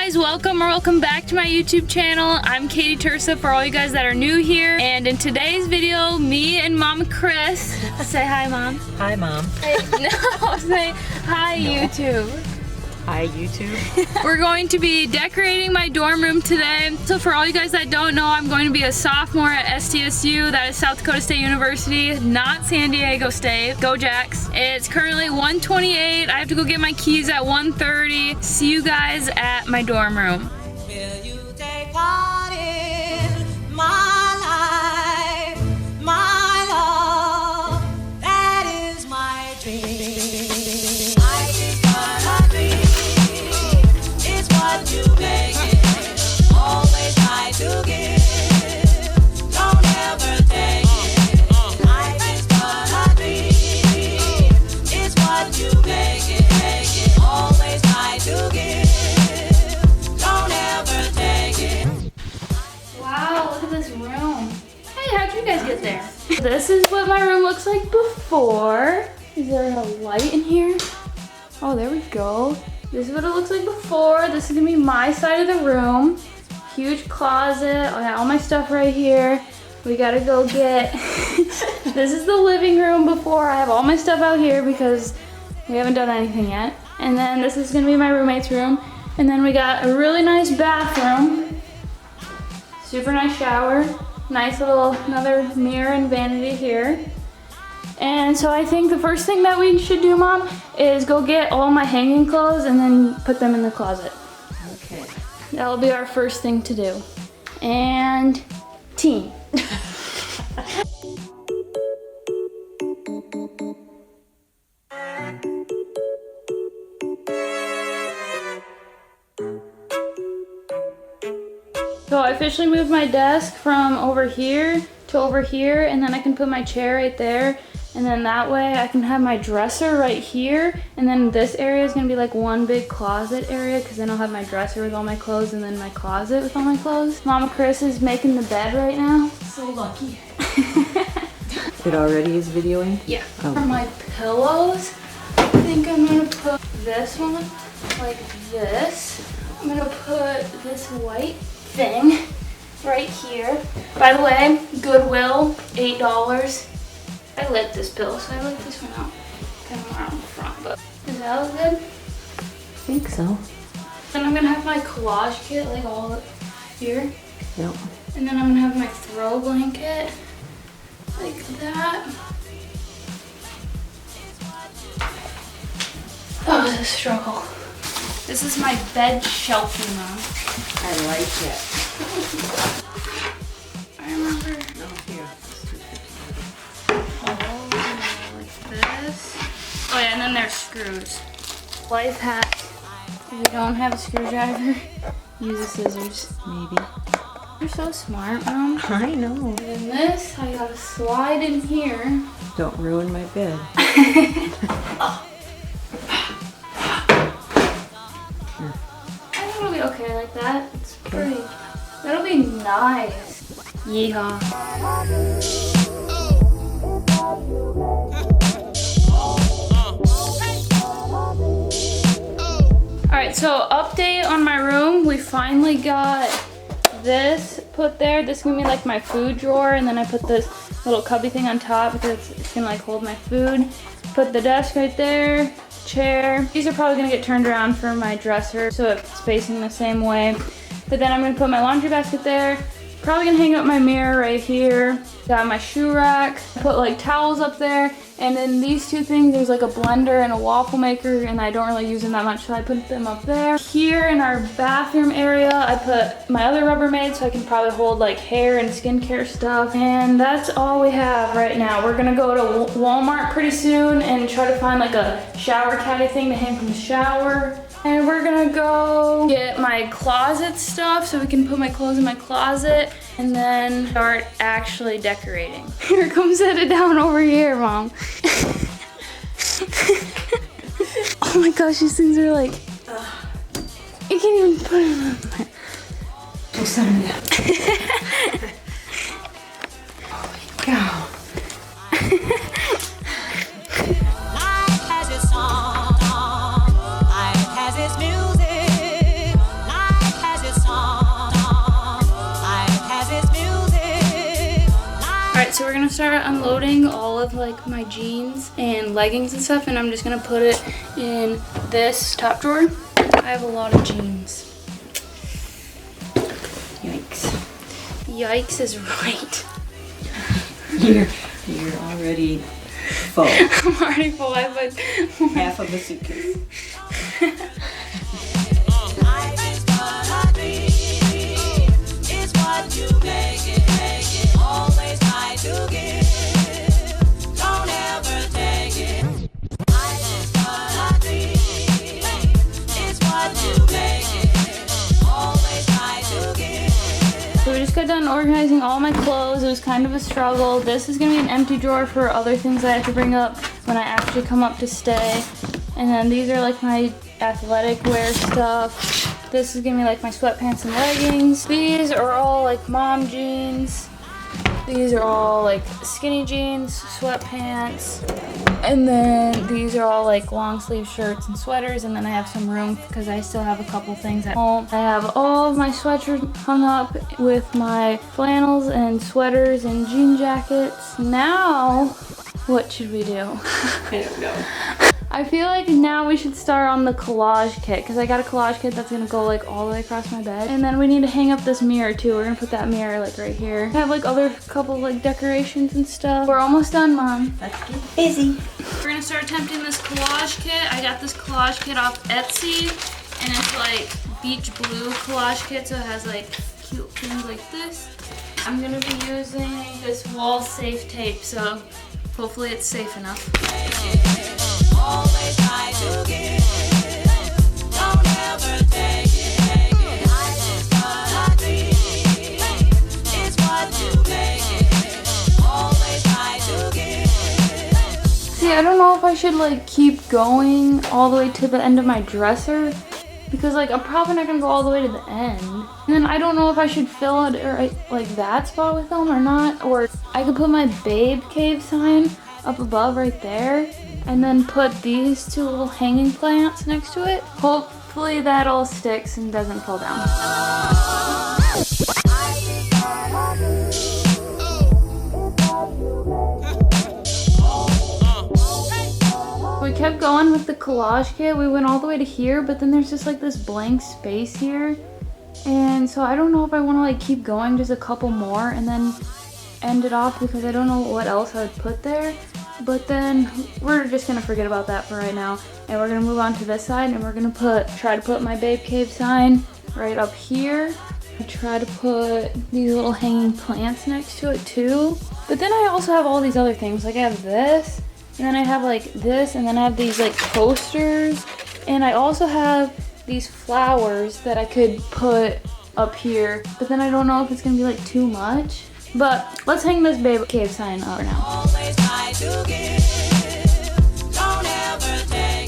guys, welcome back to my YouTube channel. I'm Kadi Terca for all you guys that are new here. And in today's video, me and Mom Chris, say hi Mom. Hi Mom. No, say hi YouTube. Hi YouTube. We're going to be decorating my dorm room today. So for all you guys that don't know, I'm going to be a sophomore at SDSU, that is South Dakota State University, not San Diego State. Go Jacks. It's currently 1:28. I have to go get my keys at 1:30. See you guys at my dorm room. Will you take part in my life, my love? That is my dream. I just got a dream. It's what you make it. Always try to give. Don't ever take it. I just got a dream. It's what you make it. Always try to give. Don't ever take it. Wow, look at this room. Hey, how'd you guys get there? This is what my room looks like before. Is there a light in here? Oh, there we go. This is what it looks like before. This is gonna be my side of the room. Huge closet. I got all my stuff right here. We gotta go get, this is the living room before. I have all my stuff out here because we haven't done anything yet. And then this is gonna be my roommate's room. And then we got a really nice bathroom. Super nice shower. Nice little, another mirror and vanity here. And so I think the first thing that we should do, Mom, is go get all my hanging clothes and then put them in the closet. Okay. That'll be our first thing to do. And team. So I officially moved my desk from over here to over here, and then I can put my chair right there, and then that way I can have my dresser right here, and then this area is gonna be like one big closet area, because then I'll have my dresser with all my clothes and then my closet with all my clothes. Mama Chris is making the bed right now. So lucky. It already is videoing? Yeah. Oh. For my pillows, I think I'm gonna put this one like this. I'm gonna put this white thing right here. By the way, Goodwill, $8. I like this pillow, so I like this one out. Kind of around the front, but is that all good? I think so. Then I'm gonna have my collage kit like all up here. Yep. And then I'm gonna have my throw blanket like that. Oh, this is a struggle. This is my bed shelfie, Mom. I like it. I remember. No, here. Oh, like this. Oh yeah, and then there's screws. Life hack. If you don't have a screwdriver, use the scissors. Maybe. You're so smart, Mom. I know. And then this, I gotta slide in here. Don't ruin my bed. I think it'll be okay like that. It's pretty. That'll be nice. Yeehaw. Alright, so update on my room. We finally got this put there. This is gonna be like my food drawer, and then I put this little cubby thing on top because it's gonna like hold my food. Put the desk right there. Chair. These are probably gonna get turned around for my dresser so it's facing the same way. But then I'm gonna put my laundry basket there. Probably gonna hang up my mirror right here. Got my shoe rack. Put like towels up there. And then these two things, there's like a blender and a waffle maker, and I don't really use them that much, so I put them up there. Here in our bathroom area, I put my other Rubbermaid so I can probably hold like hair and skincare stuff. And that's all we have right now. We're gonna go to Walmart pretty soon and try to find like a shower caddy thing to hang from the shower. And we're gonna go get my closet stuff so we can put my clothes in my closet and then start actually decorating. Here, come set it down over here, Mom. Oh my gosh, these things are like, you can't even put them on there. We'll set them down. Holy cow. Life has its song. Life has its music. Life So we're gonna start unloading all of like my jeans and leggings and stuff, and I'm just gonna put it in this top drawer. I have a lot of jeans. Yikes. Yikes is right. You're already full. I'm already full. I have like Half of a suitcase. So we just got done organizing all my clothes. It was kind of a struggle. This is gonna be an empty drawer for other things I have to bring up when I actually come up to stay. And then these are like my athletic wear stuff. This is gonna be like my sweatpants and leggings. These are all like mom jeans. These are all like skinny jeans, sweatpants. And then these are all like long sleeve shirts and sweaters. And then I have some room because I still have a couple things at home. I have all of my sweatshirts hung up with my flannels and sweaters and jean jackets. Now, what should we do? I don't know. I feel like now we should start on the collage kit because I got a collage kit that's gonna go like all the way across my bed. And then we need to hang up this mirror too. We're gonna put that mirror like right here. I have like other couple like decorations and stuff. We're almost done, Mom. Let's get busy. We're gonna start attempting this collage kit. I got this collage kit off Etsy and it's like beach blue collage kit, so it has like cute things like this. I'm gonna be using this wall safe tape, so hopefully it's safe enough. Always try to give, don't ever take it. I just got a dream, it's what you make it. Always try to give. See, I don't know if I should like keep going all the way to the end of my dresser because like I'm probably not gonna go all the way to the end. And then I don't know if I should fill it or like that spot with them or not. Or I could put my Babe Cave sign up above right there. And then put these two little hanging plants next to it. Hopefully that all sticks and doesn't fall down. We kept going with the collage kit. We went all the way to here, but then there's just like this blank space here. And so I don't know if I want to like keep going just a couple more and then end it off because I don't know what else I would put there. But then we're just gonna forget about that for right now. And we're gonna move on to this side and we're gonna try to put my Babe Cave sign right up here. I try to put these little hanging plants next to it too. But then I also have all these other things. Like I have this, and then I have like this, and then I have these like posters. And I also have these flowers that I could put up here. But then I don't know if it's gonna be like too much. But let's hang this Babe Cave sign up for now.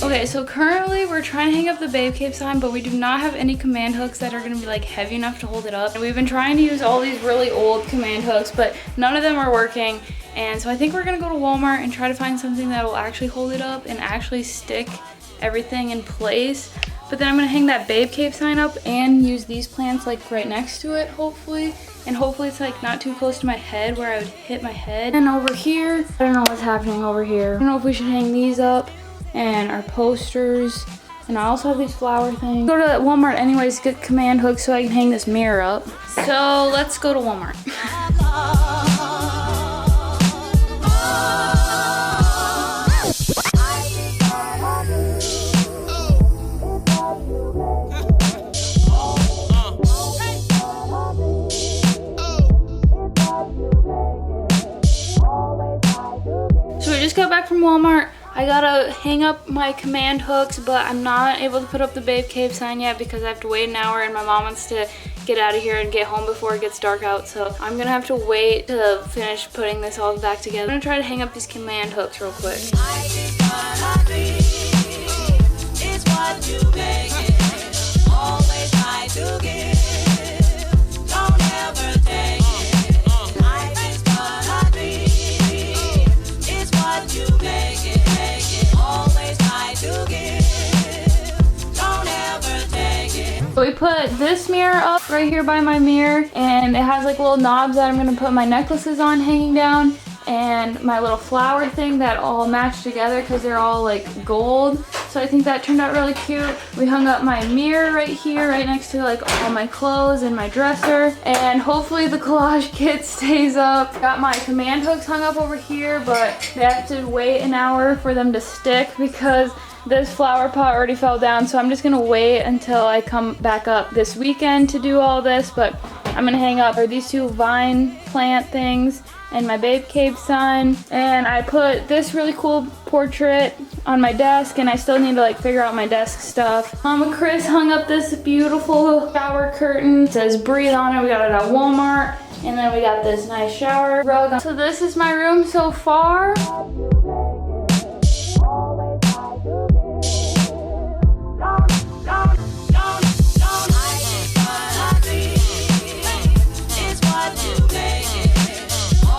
Okay, so currently we're trying to hang up the Babe Cave sign, but we do not have any command hooks that are gonna be like heavy enough to hold it up. And we've been trying to use all these really old command hooks, but none of them are working. And so I think we're gonna go to Walmart and try to find something that will actually hold it up and actually stick everything in place. But then I'm gonna hang that Babe Cave sign up and use these plants like right next to it, hopefully. And hopefully it's like not too close to my head where I would hit my head. And over here, I don't know what's happening over here. I don't know if we should hang these up and our posters. And I also have these flower things. Go to Walmart anyways to get command hooks so I can hang this mirror up. So let's go to Walmart. Got back from Walmart. I gotta hang up my command hooks, but I'm not able to put up the Babe Cave sign yet because I have to wait an hour and my mom wants to get out of here and get home before it gets dark out. So I'm gonna have to wait to finish putting this all back together. I'm gonna try to hang up these command hooks real quick. So we put this mirror up right here by my mirror, and it has like little knobs that I'm gonna put my necklaces on hanging down. and my little flower thing that all match together because they're all like gold. So I think that turned out really cute. We hung up my mirror right here, right next to like all my clothes and my dresser. And hopefully the collage kit stays up. Got my command hooks hung up over here, but they have to wait an hour for them to stick because this flower pot already fell down. So I'm just gonna wait until I come back up this weekend to do all this. But I'm gonna hang up these two vine plant things and my Babe Cave sign. And I put this really cool portrait on my desk, and I still need to like figure out my desk stuff. Mama Chris hung up this beautiful shower curtain. It says breathe on it. We got it at Walmart. And then we got this nice shower rug. So this is my room so far.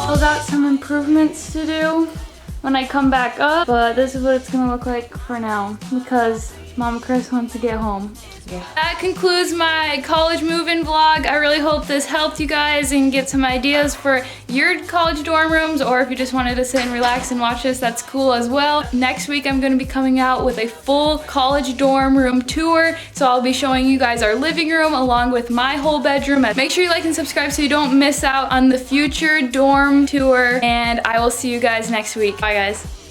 Still got some improvements to do when I come back up, but this is what it's gonna look like for now because Mama Chris wants to get home. Yeah. That concludes my college move-in vlog. I really hope this helped you guys and get some ideas for your college dorm rooms, or if you just wanted to sit and relax and watch this, that's cool as well. Next week I'm gonna be coming out with a full college dorm room tour, so I'll be showing you guys our living room along with my whole bedroom. Make sure you like and subscribe so you don't miss out on the future dorm tour, and I will see you guys next week. Bye guys.